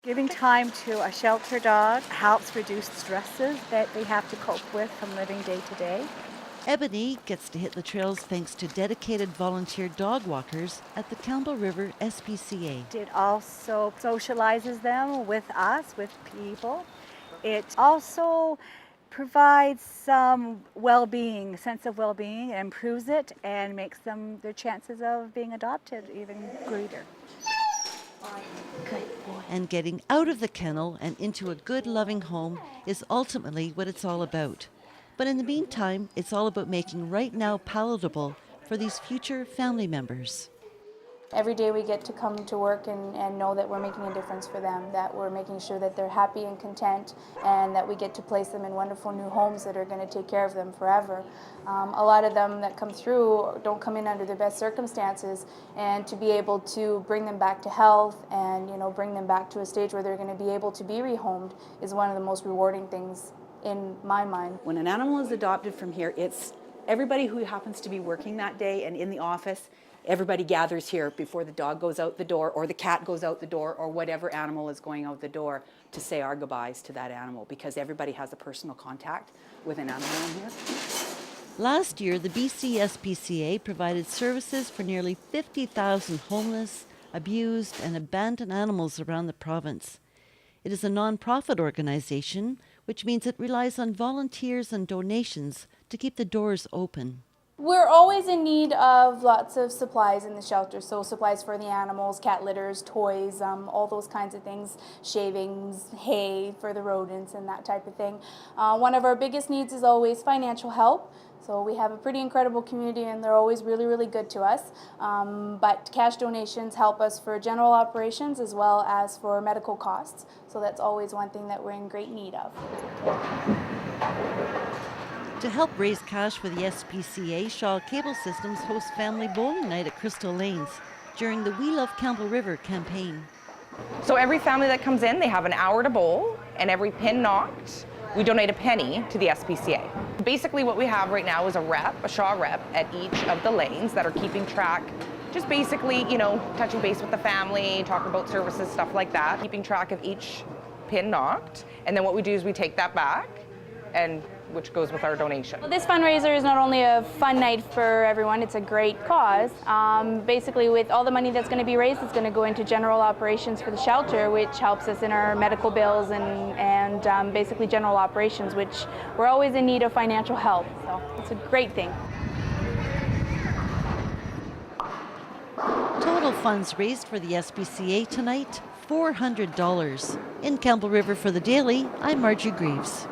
Giving time to a shelter dog helps reduce stresses that they have to cope with from living day to day. Ebony gets to hit the trails thanks to dedicated volunteer dog walkers at the Campbell River SPCA. It also socializes them with us, with people. It also provides some well-being, sense of well-being, and improves it and makes them their chances of being adopted even greater. Good boy. And getting out of the kennel and into a good, loving home is ultimately what it's all about. But in the meantime, it's all about making right now palatable for these future family members. Every day we get to come to work and know that we're making a difference for them, that we're making sure that they're happy and content, and that we get to place them in wonderful new homes that are going to take care of them forever. A lot of them that come through don't come in under the best circumstances, and to be able to bring them back to health and bring them back to a stage where they're going to be able to be rehomed is one of the most rewarding things in my mind. When an animal is adopted from here, it's everybody who happens to be working that day and in the office. Everybody gathers here before the dog goes out the door or the cat goes out the door or whatever animal is going out the door to say our goodbyes to that animal, because everybody has a personal contact with an animal in here. Last year, the BCSPCA provided services for nearly 50,000 homeless, abused, and abandoned animals around the province. It is a non-profit organization, which means it relies on volunteers and donations to keep the doors open. We're always in need of lots of supplies in the shelter, so supplies for the animals, cat litters, toys, all those kinds of things, shavings, hay for the rodents and that type of thing. One of our biggest needs is always financial help. So we have a pretty incredible community and they're always really, really good to us. But cash donations help us for general operations as well as for medical costs. So that's always one thing that we're in great need of. To help raise cash for the SPCA, Shaw Cable Systems hosts family bowling night at Crystal Lanes during the We Love Campbell River campaign. So every family that comes in, they have an hour to bowl, and every pin knocked, we donate a penny to the SPCA. Basically what we have right now is a Shaw rep at each of the lanes that are keeping track, just basically, touching base with the family, talking about services, stuff like that, keeping track of each pin knocked. And then what we do is we take that back, and which goes with our donation. Well, this fundraiser is not only a fun night for everyone, it's a great cause. Basically, with all the money that's going to be raised, it's going to go into general operations for the shelter, which helps us in our medical bills and basically general operations, which we're always in need of financial help. So it's a great thing. Total funds raised for the SPCA tonight, $400. In Campbell River for The Daily, I'm Marjorie Greaves.